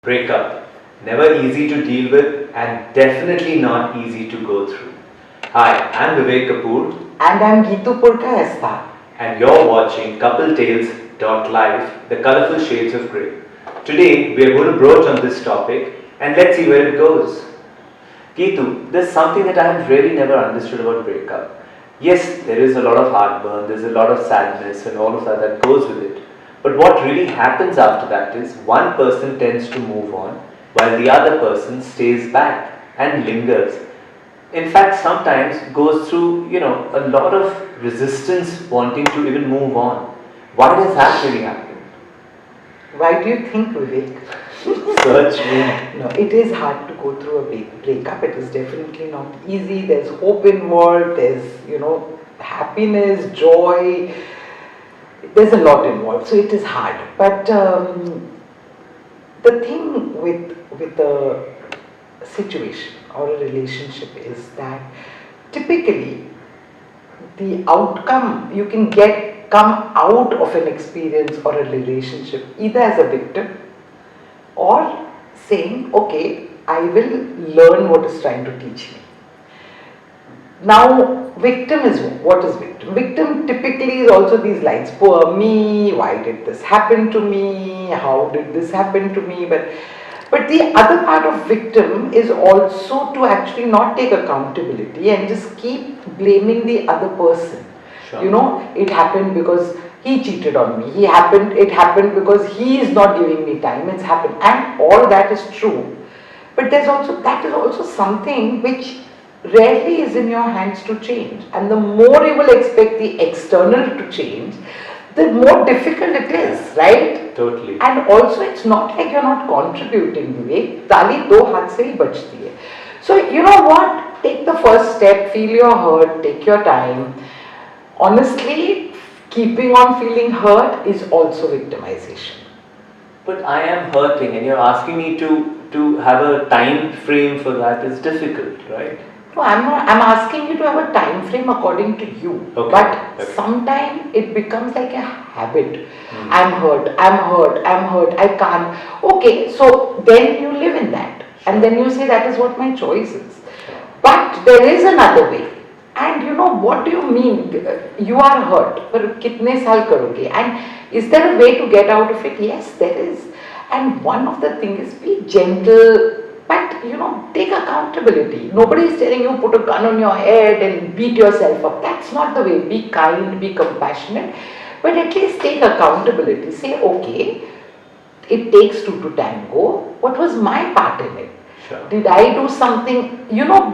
Breakup. Never easy to deal with and definitely not easy to go through. Hi, I'm Vivek Kapoor And I'm Geetu Purka. and you're watching Couple Tales Live, the colorful shades of grey. Today we are going to broach on this topic and let's see where it goes. Geetu, there's something that I have really never understood about breakup. Yes, there is a lot of heartburn, there's a lot of sadness and all of that goes with it. But what really happens after that is one person tends to move on while the other person stays back and lingers. In fact, sometimes goes through, a lot of resistance wanting to even move on. Why does that really happen? Why do you think, Vivek? Search me. No, it is hard to go through a breakup. It is definitely not easy. There's hope involved. There's, happiness, joy. There's a lot involved. So it is hard. But the thing with a situation or a relationship is that typically the outcome you can come out of an experience or a relationship either as a victim or saying, okay, I will learn what it's trying to teach me. Now, victim is what is victim? Victim typically is also these lines, poor me, why did this happen to me, how did this happen to me, but the other part of victim is also to actually not take accountability and just keep blaming the other person. Sure. It happened because he cheated on me. It happened because he is not giving me time. It's happened. And all that is true. But that is also something which rarely is in your hands to change. And the more you will expect the external to change, the more difficult it is, right? Totally. And also it's not like you're not contributing, Vivek. Tali do haath se hi bajti hai. So you know what? Take the first step, feel your hurt, take your time. Honestly, keeping on feeling hurt is also victimization. But I am hurting and you're asking me to have a time frame for that is difficult, right? No, I'm not. I'm asking you to have a time frame according to you. Okay. But sometimes it becomes like a habit. Mm. I'm hurt, I can't. Okay, so then you live in that. And then you say that is what my choice is. But there is another way. And what do you mean? You are hurt. But kitne saal karoge? And is there a way to get out of it? Yes, there is. And one of the things is be gentle. But take accountability. Nobody is telling you put a gun on your head and beat yourself up. That's not the way. Be kind, be compassionate, but at least take accountability. Say, okay, it takes two to tango. What was my part in it? Sure. Did I do something?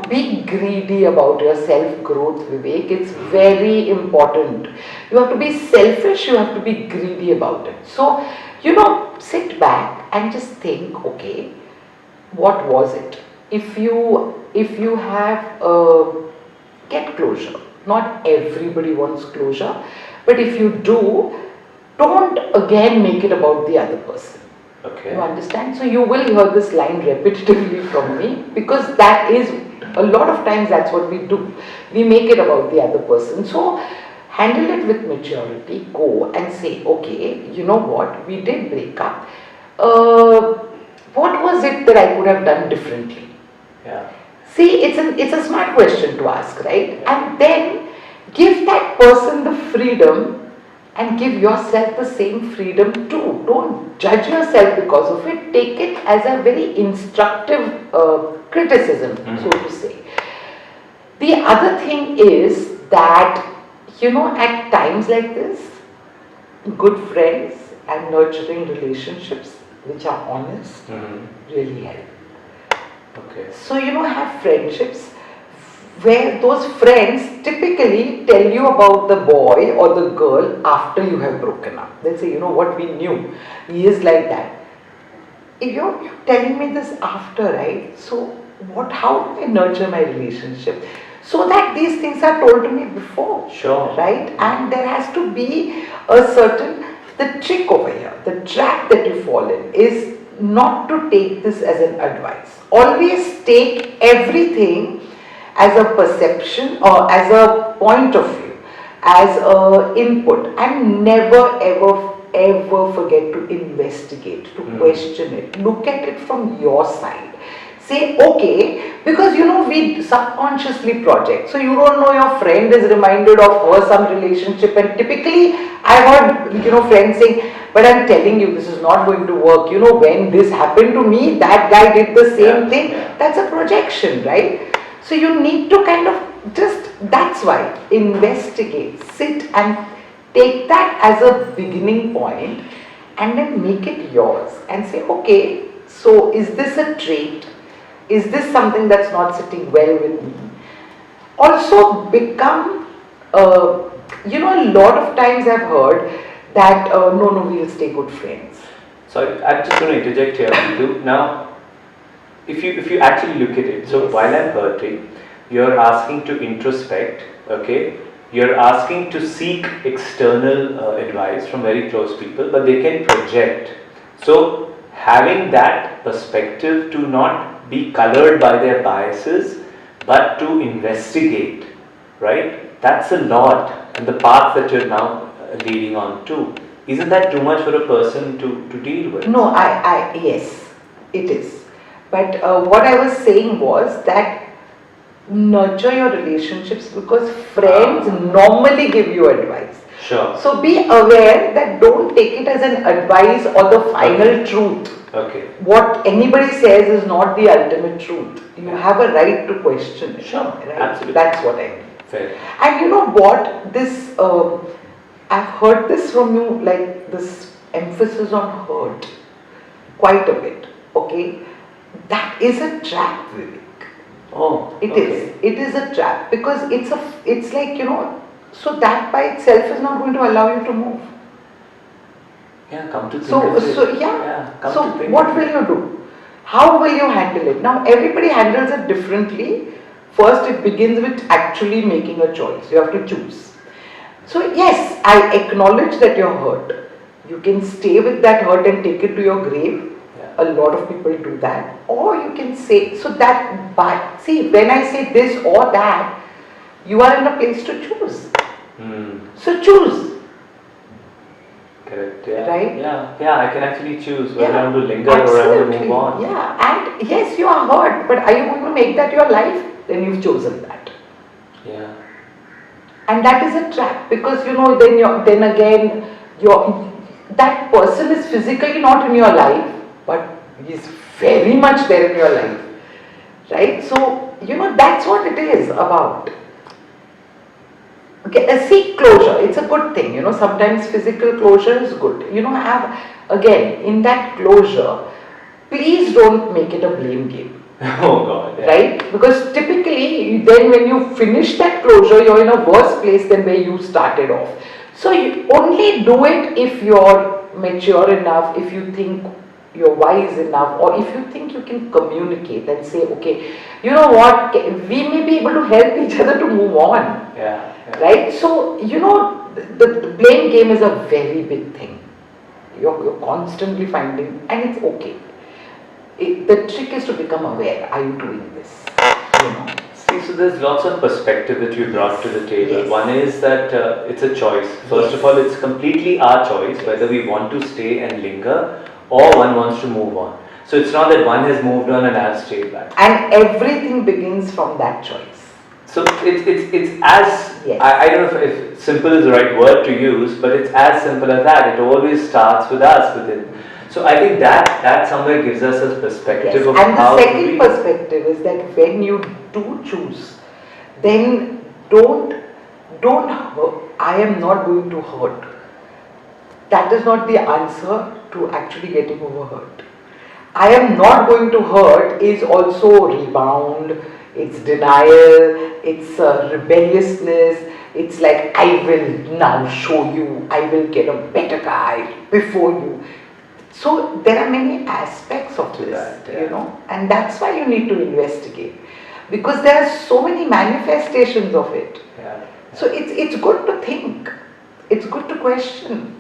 Be greedy about your self-growth, Vivek. It's very important. You have to be selfish, you have to be greedy about it. So, sit back and just think, okay, what was it? If you have get closure. Not everybody wants closure, but if you do, don't again make it about the other person. Okay. You understand? So you will hear this line repetitively from me because that is a lot of times that's what we do. We make it about the other person. So handle it with maturity. Go and say, okay, you know what? We did break up. What was it that I could have done differently? Yeah. See, it's a smart question to ask, right? And then give that person the freedom and give yourself the same freedom too. Don't judge yourself because of it. Take it as a very instructive criticism, so to say. The other thing is that, at times like this, good friends and nurturing relationships which are honest really help. Okay. So have friendships where those friends typically tell you about the boy or the girl after you have broken up. They'll say, what we knew, he is like that. If you're telling me this after, right? So how do I nurture my relationship? So that these things are told to me before. Sure. Right? And there has to be the trick over here, the trap that you fall in is not to take this as an advice. Always take everything as a perception or as a point of view, as a input, and never ever ever forget to investigate, to question it. Look at it from your side. Say, okay, because we subconsciously project. So you don't know your friend is reminded of her some relationship, and typically I've heard friends saying, but I'm telling you this is not going to work. When this happened to me, that guy did the same thing. That's a projection, right? So you need to kind of that's why investigate, sit and take that as a beginning point and then make it yours and say, okay, so is this a trait? Is this something that's not sitting well with me? Also become, a lot of times I've heard that, no, we'll stay good friends. So I'm just going to interject here. Now, if you actually look at it, so while I'm hurting, you're asking to introspect, okay? You're asking to seek external advice from very close people, but they can project. So having that perspective to not be colored by their biases, but to investigate, right? That's a lot, and the path that you're now leading on to. Isn't that too much for a person to deal with? No, yes, it is. But what I was saying was that nurture your relationships because friends normally give you advice. Sure. So be aware that don't take it as an advice or the final truth. Okay. What anybody says is not the ultimate truth. You have a right to question it. Sure. Right? Absolutely. That's what I mean. Fair. And you know what? This I've heard this from you, like this emphasis on hurt, quite a bit. Okay, that is a trap, Vivek. Oh, It okay. is. It is a trap because it's like so that by itself is not going to allow you to move. Yeah, come to think So of it. so yeah. come So to think what of will it. you do? How will you handle it? Now everybody handles it differently. First, it begins with actually making a choice. You have to choose. So yes, I acknowledge that you're hurt. You can stay with that hurt and take it to your grave. A lot of people do that. Or you can say, so that, but see, when I say this or that, you are in a place to choose. So choose. Correct. Yeah. Right? Yeah. I can actually choose whether I want to linger or I want to move on. Yeah. And yes, you are hurt, but are you going to make that your life? Then you've chosen that. Yeah. And that is a trap because then again that person is physically not in your life, but he's very much there in your life, right? So that's what it is about. Okay, seek closure. It's a good thing. Sometimes physical closure is good. Have again in that closure. Please don't make it a blame game. Oh God. Yeah. Right? Because typically, then when you finish that closure, you're in a worse place than where you started off. So you only do it if you're mature enough, if you think you're wise enough, or if you think you can communicate and say, okay, you know what, we may be able to help each other to move on. Yeah. Right? So, the blame game is a very big thing. You're constantly finding, and it's okay. The trick is to become aware. Are you doing this? See, so there's lots of perspective that you brought to the table. Yes. One is that it's a choice. First of all, it's completely our choice whether we want to stay and linger or one wants to move on. So it's not that one has moved on and I've stayed back. And everything begins from that choice. So it's as, yes. I don't know if simple is the right word to use, but it's as simple as that. It always starts with us within. So I think that somewhere gives us a perspective of and how the second perspective is that when you do choose, then don't hurt. I am not going to hurt. That is not the answer to actually getting over hurt. I am not going to hurt is also rebound, it's denial, it's rebelliousness, it's like I will now show you, I will get a better guy before you. So there are many aspects of this, and that's why you need to investigate, because there are so many manifestations of it. Yeah. So it's good to think, it's good to question.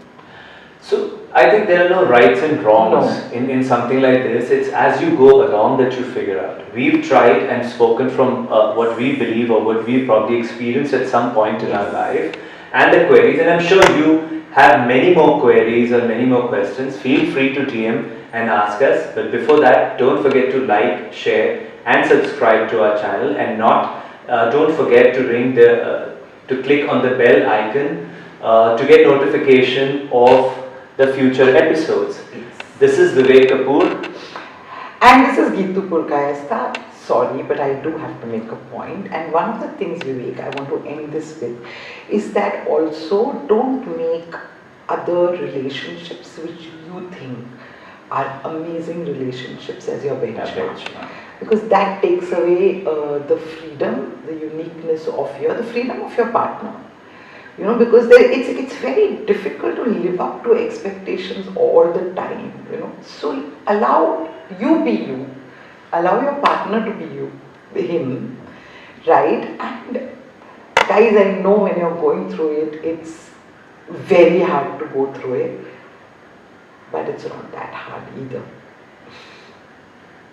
So I think there are no rights and wrongs in something like this. It's as you go along that you figure out. We've tried and spoken from what we believe or what we've probably experienced at some point in our life and the queries, and I'm sure you have many more queries or many more questions, feel free to DM and ask us. But before that, don't forget to like, share and subscribe to our channel, and don't forget to to click on the bell icon to get notification of the future episodes. This is Vivek Kapoor. And this is Geetu Purkayastha. Sorry, but I do have to make a point. And one of the things, Vivek, I want to end this with is that also don't make other relationships which you think are amazing relationships as your benchmark. Because that takes away the freedom, the uniqueness of the freedom of your partner. Because it's very difficult to live up to expectations all the time. So allow you be you, allow your partner to be him, right? And guys, I know when you're going through it, it's very hard to go through it, but it's not that hard either.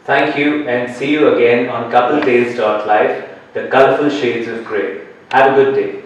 Thank you, and see you again on coupletales.live, the colorful shades of grey. Have a good day.